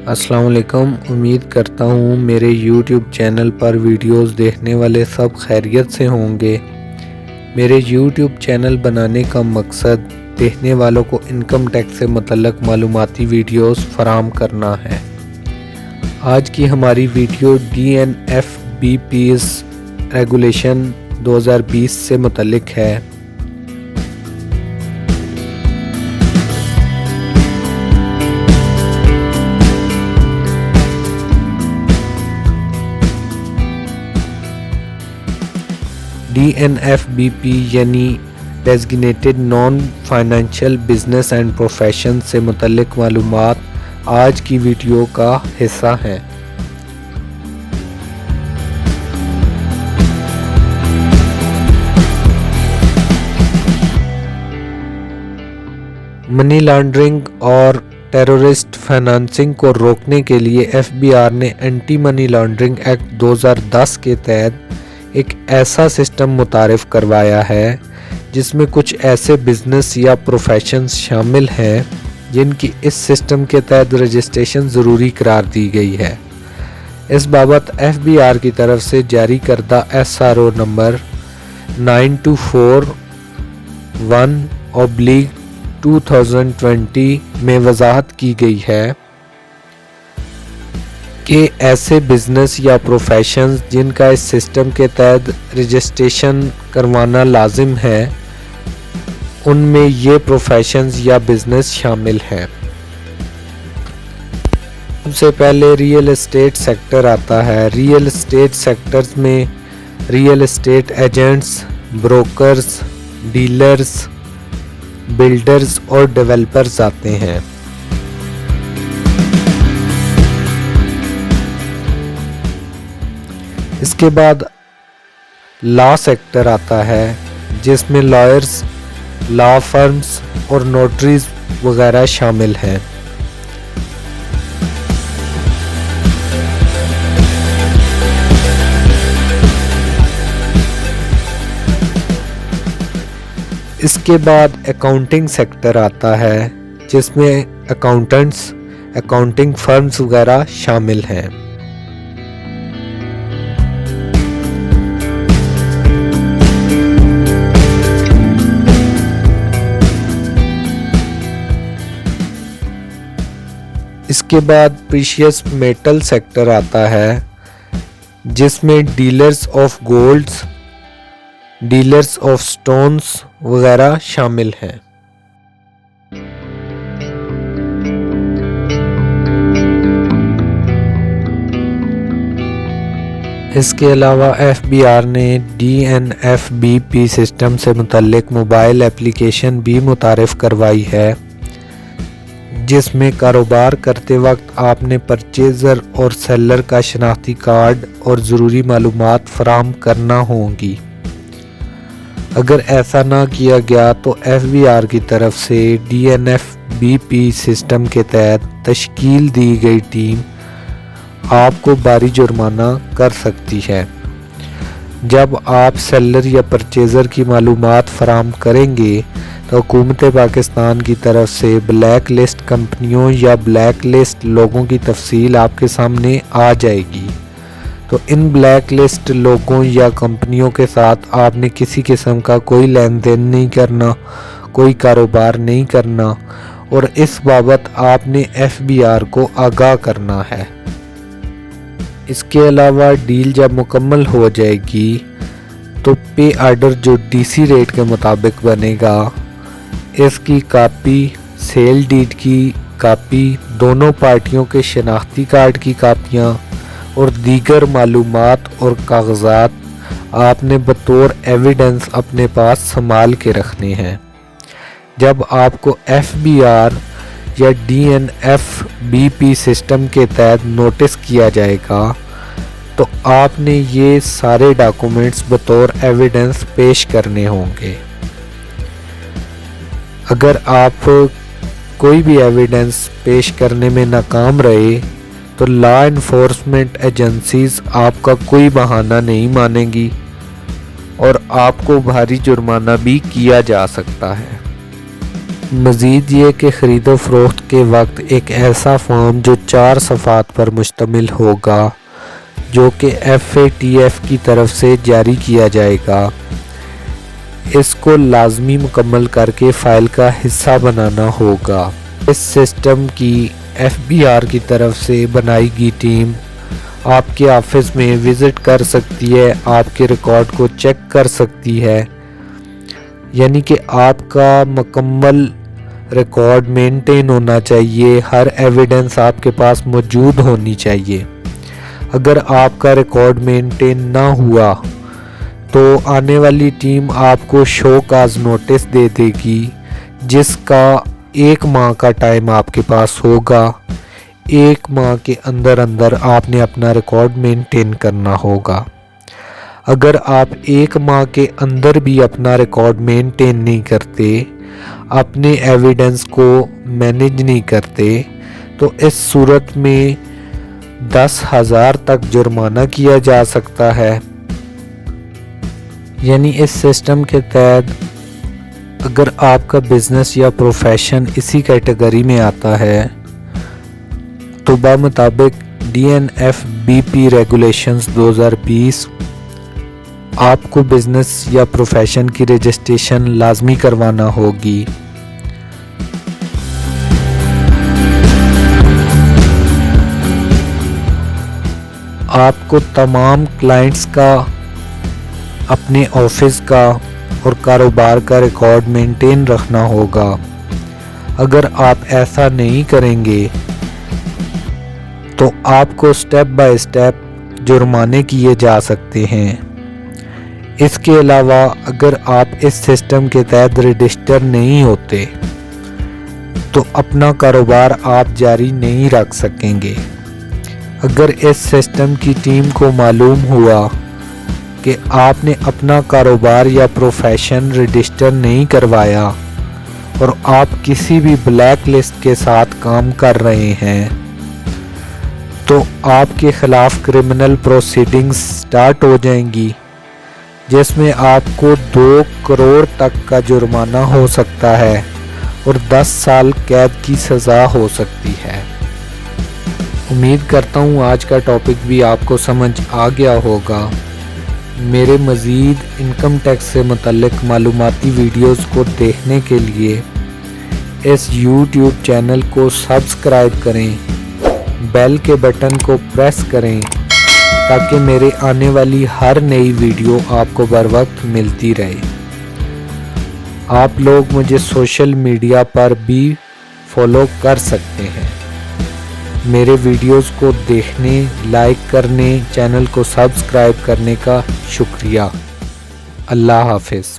السلام علیکم۔ امید کرتا ہوں میرے یوٹیوب چینل پر ویڈیوز دیکھنے والے سب خیریت سے ہوں گے۔ میرے یوٹیوب چینل بنانے کا مقصد دیکھنے والوں کو انکم ٹیکس سے متعلق معلوماتی ویڈیوز فراہم کرنا ہے۔ آج کی ہماری ویڈیو DNFBP's ریگولیشن 2020 سے متعلق ہے۔ DNFBP یعنی designated non financial business and profession سے متعلق معلومات آج کی ویڈیو کا حصہ ہیں۔ منی لانڈرنگ اور ٹیرورسٹ فائنانسنگ کو روکنے کے لیے FBR نے اینٹی منی لانڈرنگ ایکٹ 2010 کے تحت ایک ایسا سسٹم متعارف کروایا ہے جس میں کچھ ایسے بزنس یا پروفیشنز شامل ہیں جن کی اس سسٹم کے تحت رجسٹریشن ضروری قرار دی گئی ہے۔ اس بابت FBR کی طرف سے جاری کردہ SRO نمبر 9241/2020 میں وضاحت کی گئی ہے کہ ایسے بزنس یا پروفیشنز جن کا اس سسٹم کے تحت رجسٹریشن کروانا لازم ہے ان میں یہ پروفیشنز یا بزنس شامل ہیں۔ سب سے پہلے ریئل اسٹیٹ سیکٹر آتا ہے۔ ریئل اسٹیٹ سیکٹرز میں real estate agents, brokers, dealers, builders اور ڈیولپرز آتے ہیں۔ اس کے بعد لا سیکٹر آتا ہے جس میں لائرز، لا فرمز اور نوٹریز وغیرہ شامل ہیں۔ اس کے بعد اکاؤنٹنگ سیکٹر آتا ہے جس میں اکاؤنٹنٹس، اکاؤنٹنگ فرمز وغیرہ شامل ہیں۔ اس کے بعد پریشیس میٹل سیکٹر آتا ہے جس میں dealers of golds, dealers of stones وغیرہ شامل ہیں۔ اس کے علاوہ FBR نے DNFBP سسٹم سے متعلق موبائل اپلیکیشن بھی متعارف کروائی ہے جس میں کاروبار کرتے وقت آپ نے پرچیزر اور سیلر کا شناختی کارڈ اور ضروری معلومات فراہم کرنا ہوں گی۔ اگر ایسا نہ کیا گیا تو FBR کی طرف سے DNFBP سسٹم کے تحت تشکیل دی گئی ٹیم آپ کو بھاری جرمانہ کر سکتی ہے۔ جب آپ سیلر یا پرچیزر کی معلومات فراہم کریں گے تو حکومت پاکستان کی طرف سے بلیک لسٹ کمپنیوں یا بلیک لسٹ لوگوں کی تفصیل آپ کے سامنے آ جائے گی۔ تو ان بلیک لسٹ لوگوں یا کمپنیوں کے ساتھ آپ نے کسی قسم کا کوئی لین دین نہیں کرنا، کوئی کاروبار نہیں کرنا اور اس بابت آپ نے FBR کو آگاہ کرنا ہے۔ اس کے علاوہ ڈیل جب مکمل ہو جائے گی تو پے آرڈر جو DC ریٹ کے مطابق بنے گا اس کی کاپی، سیل ڈیڈ کی کاپی، دونوں پارٹیوں کے شناختی کارڈ کی کاپیاں اور دیگر معلومات اور کاغذات آپ نے بطور ایویڈنس اپنے پاس سنبھال کے رکھنے ہیں۔ جب آپ کو FBR یا DNFBP سسٹم کے تحت نوٹس کیا جائے گا تو آپ نے یہ سارے ڈاکومنٹس بطور ایویڈنس پیش کرنے ہوں گے۔ اگر آپ کوئی بھی ایویڈنس پیش کرنے میں ناکام رہے تو لا انفورسمنٹ ایجنسیز آپ کا کوئی بہانہ نہیں مانیں گی اور آپ کو بھاری جرمانہ بھی کیا جا سکتا ہے۔ مزید یہ کہ خرید و فروخت کے وقت ایک ایسا فارم جو 4 صفحات پر مشتمل ہوگا جو کہ FATF کی طرف سے جاری کیا جائے گا، اس کو لازمی مکمل کر کے فائل کا حصہ بنانا ہوگا۔ اس سسٹم کی FBR کی طرف سے بنائی گئی ٹیم آپ کے آفس میں وزٹ کر سکتی ہے، آپ کے ریکارڈ کو چیک کر سکتی ہے، یعنی کہ آپ کا مکمل ریکارڈ مینٹین ہونا چاہیے، ہر ایویڈنس آپ کے پاس موجود ہونی چاہیے۔ اگر آپ کا ریکارڈ مینٹین نہ ہوا تو آنے والی ٹیم آپ کو شو کاز نوٹس دے دے گی، جس کا 1 ماہ کا ٹائم آپ کے پاس ہوگا۔ 1 ماہ کے اندر آپ نے اپنا ریکارڈ مینٹین کرنا ہوگا۔ اگر آپ 1 ماہ کے اندر بھی اپنا ریکارڈ مینٹین نہیں کرتے، اپنے ایویڈنس کو مینیج نہیں کرتے، تو اس صورت میں 10,000 تک جرمانہ کیا جا سکتا ہے۔ یعنی اس سسٹم کے تحت اگر آپ کا بزنس یا پروفیشن اسی کیٹیگری میں آتا ہے تو بمطابق DNFBP ریگولیشنز 2020 آپ کو بزنس یا پروفیشن کی رجسٹریشن لازمی کروانا ہوگی۔ آپ کو تمام کلائنٹس کا، اپنے آفس کا اور کاروبار کا ریکارڈ مینٹین رکھنا ہوگا۔ اگر آپ ایسا نہیں کریں گے تو آپ کو سٹیپ بائی سٹیپ جرمانے کیے جا سکتے ہیں۔ اس کے علاوہ اگر آپ اس سسٹم کے تحت رجسٹر نہیں ہوتے تو اپنا کاروبار آپ جاری نہیں رکھ سکیں گے۔ اگر اس سسٹم کی ٹیم کو معلوم ہوا کہ آپ نے اپنا کاروبار یا پروفیشن رجسٹر نہیں کروایا اور آپ کسی بھی بلیک لسٹ کے ساتھ کام کر رہے ہیں تو آپ کے خلاف کرمنل پروسیڈنگز سٹارٹ ہو جائیں گی، جس میں آپ کو 2 کروڑ تک کا جرمانہ ہو سکتا ہے اور 10 سال قید کی سزا ہو سکتی ہے۔ امید کرتا ہوں آج کا ٹاپک بھی آپ کو سمجھ آ گیا ہوگا۔ میرے مزید انکم ٹیکس سے متعلق معلوماتی ویڈیوز کو دیکھنے کے لیے اس YouTube چینل کو سبسکرائب کریں، بیل کے بٹن کو پریس کریں تاکہ میرے آنے والی ہر نئی ویڈیو آپ کو بر وقت ملتی رہے۔ آپ لوگ مجھے سوشل میڈیا پر بھی فالو کر سکتے ہیں۔ میرے ویڈیوز کو دیکھنے، لائک کرنے، چینل کو سبسکرائب کرنے کا شکریہ۔ اللہ حافظ۔